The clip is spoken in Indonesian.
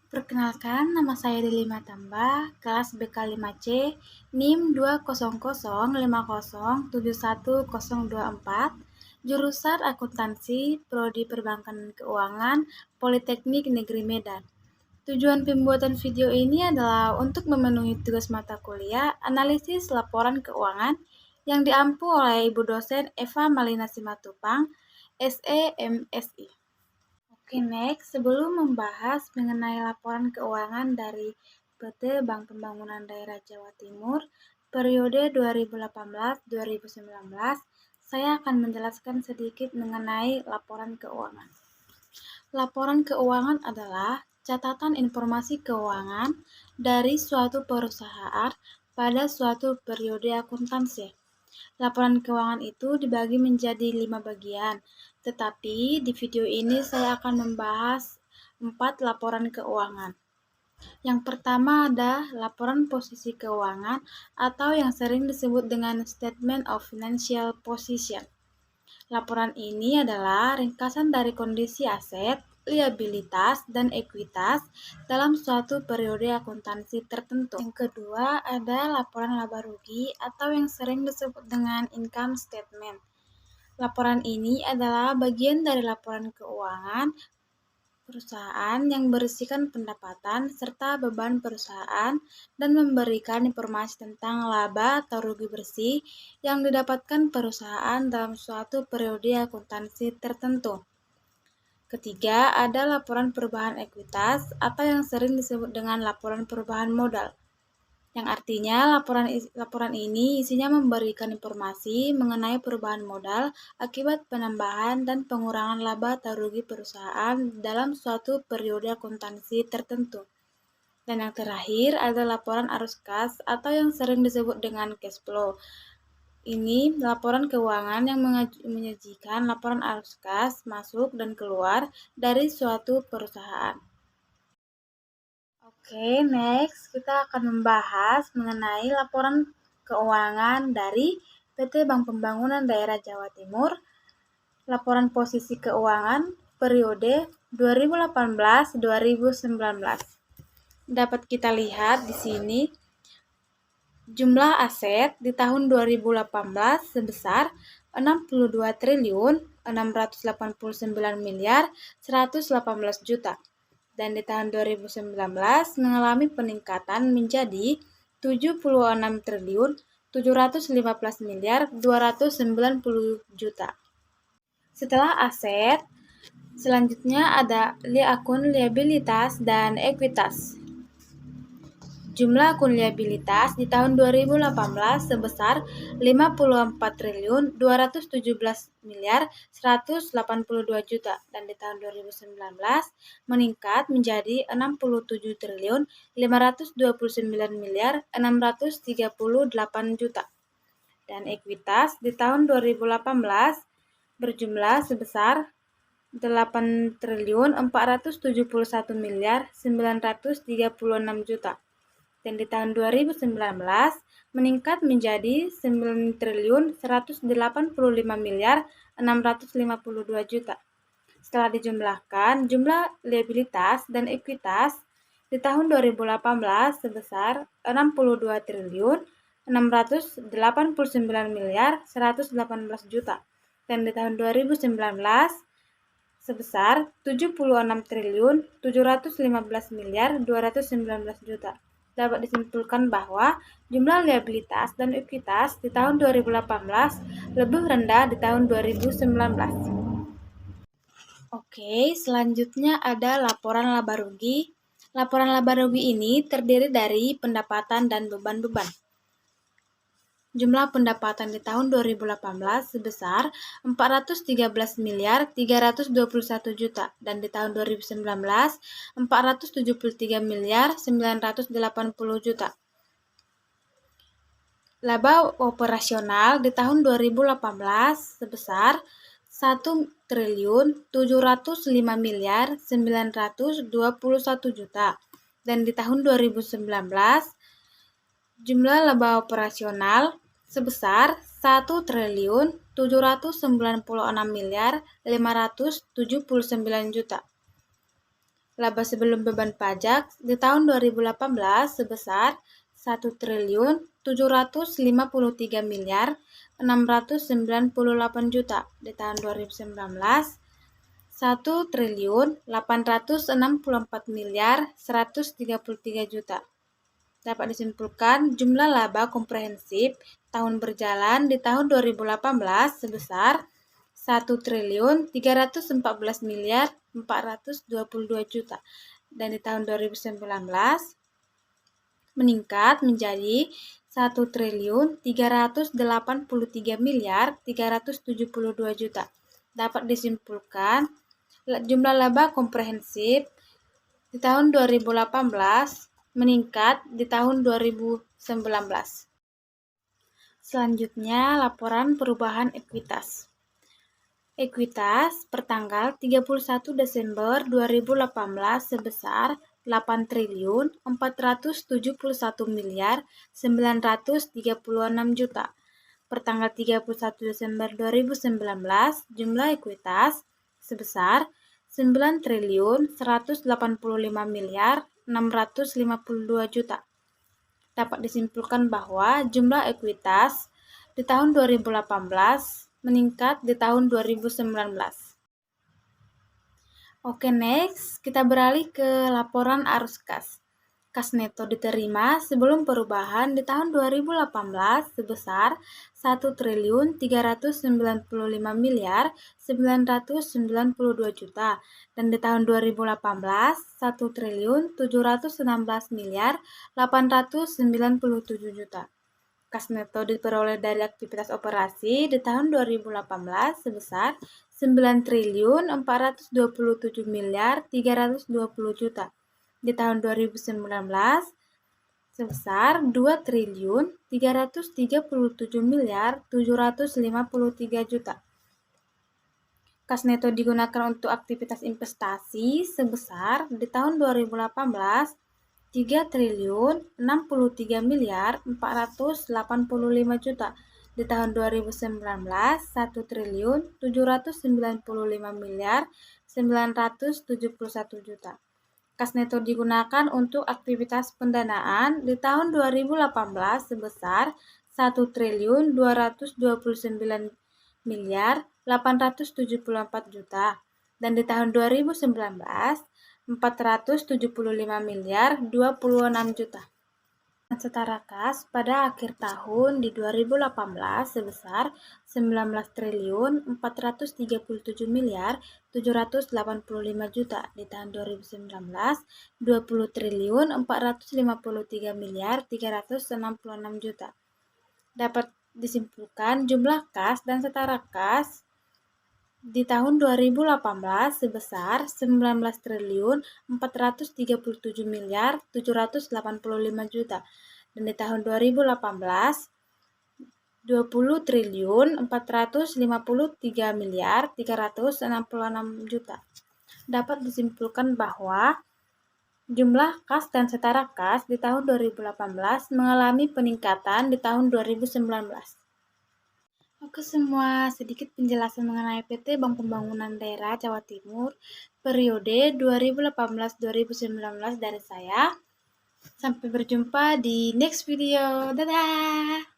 Perkenalkan, nama saya Delima Tambah, kelas BK5C, NIM 200507124, jurusan Akuntansi, Prodi Perbankan dan Keuangan, Politeknik Negeri Medan. Tujuan pembuatan video ini adalah untuk memenuhi tugas mata kuliah analisis laporan keuangan yang diampu oleh Ibu dosen Eva Malina Simatupang, SE MSI. Oke, next. Sebelum membahas mengenai laporan keuangan dari PT Bank Pembangunan Daerah Jawa Timur periode 2018-2019, saya akan menjelaskan sedikit mengenai laporan keuangan. Laporan keuangan adalah catatan informasi keuangan dari suatu perusahaan pada suatu periode akuntansi. Laporan keuangan itu dibagi menjadi 5 bagian, tetapi di video ini saya akan membahas 4 laporan keuangan. Yang pertama ada laporan posisi keuangan atau yang sering disebut dengan Statement of Financial Position. Laporan ini adalah ringkasan dari kondisi aset, liabilitas, dan ekuitas dalam suatu periode akuntansi tertentu. Yang kedua ada laporan laba rugi atau yang sering disebut dengan income statement. Laporan ini adalah bagian dari laporan keuangan perusahaan yang berisikan pendapatan serta beban perusahaan dan memberikan informasi tentang laba atau rugi bersih yang didapatkan perusahaan dalam suatu periode akuntansi tertentu. Ketiga, ada laporan perubahan ekuitas atau yang sering disebut dengan laporan perubahan modal. Yang artinya laporan ini isinya memberikan informasi mengenai perubahan modal akibat penambahan dan pengurangan laba atau rugi perusahaan dalam suatu periode akuntansi tertentu. Dan yang terakhir ada laporan arus kas atau yang sering disebut dengan cash flow. Ini laporan keuangan yang menyajikan laporan arus kas masuk dan keluar dari suatu perusahaan. Oke, next kita akan membahas mengenai laporan keuangan dari PT Bank Pembangunan Daerah Jawa Timur, laporan posisi keuangan periode 2018-2019. Dapat kita lihat di sini jumlah aset di tahun 2018 sebesar 62 triliun 689 miliar 118 juta. Dan di tahun 2019 mengalami peningkatan menjadi 76 triliun 715 miliar 290 juta. Setelah aset, selanjutnya ada akun liabilitas dan ekuitas. Jumlah akun liabilitas di tahun 2018 sebesar 54 triliun 217 miliar 182 juta dan di tahun 2019 meningkat menjadi 67 triliun 529 miliar 638 juta. Dan ekuitas di tahun 2018 berjumlah sebesar 8 triliun 471 miliar 936 juta. Dan di tahun 2019 meningkat menjadi 9 triliun 185 miliar 652 juta. Setelah dijumlahkan, jumlah liabilitas dan ekuitas di tahun 2018 sebesar 62 triliun 689 miliar 118 juta. Dan di tahun 2019 sebesar 76 triliun 715 miliar 219 juta. Dapat disimpulkan bahwa jumlah liabilitas dan ekuitas di tahun 2018 lebih rendah di tahun 2019. Oke, selanjutnya ada laporan laba rugi. Laporan laba rugi ini terdiri dari pendapatan dan beban-beban. Jumlah pendapatan di tahun 2018 sebesar 413 miliar 321 juta dan di tahun 2019 473 miliar 980 juta. Laba operasional di tahun 2018 sebesar 1 triliun 705 miliar 921 juta dan di tahun 2019 jumlah laba operasional sebesar 1 triliun 796 miliar 579 juta. Laba sebelum beban pajak di tahun 2018 sebesar 1.753.698 juta. Di tahun 2019 1.864.133 juta. Dapat disimpulkan jumlah laba komprehensif tahun berjalan di tahun 2018 sebesar 1.314.422 juta dan di tahun 2019 meningkat menjadi 1.383.372 juta. Dapat disimpulkan jumlah laba komprehensif di tahun 2018 meningkat di tahun 2019. Selanjutnya, laporan perubahan ekuitas. Ekuitas pertanggal 31 Desember 2018 sebesar 8.471.936 juta. Pertanggal 31 Desember 2019 jumlah ekuitas sebesar 9.185.652 juta. Dapat disimpulkan bahwa jumlah ekuitas di tahun 2018 meningkat di tahun 2019. Oke, next kita beralih ke laporan arus kas. Kas neto diterima sebelum perubahan di tahun 2018 sebesar 1.395.992 juta dan di tahun 2018 1.716.897 juta. Kas neto diperoleh dari aktivitas operasi di tahun 2018 sebesar 9.427.320 juta. Di tahun 2019 sebesar 2.337.753 juta. Kas neto digunakan untuk aktivitas investasi sebesar di tahun 2018 3.063.485 juta. Di tahun 2019 1.795.971 juta. Kas neto digunakan untuk aktivitas pendanaan di tahun 2018 sebesar 1.229.874 juta dan di tahun 2019 475.026 juta. Setara kas pada akhir tahun di 2018 sebesar 19.437.785 juta. Di tahun 2019 20.453.366 juta. Dapat disimpulkan jumlah kas dan setara kas di tahun 2018 sebesar 19.437.785 juta dan di tahun 2018 20.453.366 juta. Dapat disimpulkan bahwa jumlah kas dan setara kas di tahun 2018 mengalami peningkatan di tahun 2019. Oke semua, sedikit penjelasan mengenai PT Bank Pembangunan Daerah Jawa Timur periode 2018-2019 dari saya. Sampai berjumpa di next video. Dadah!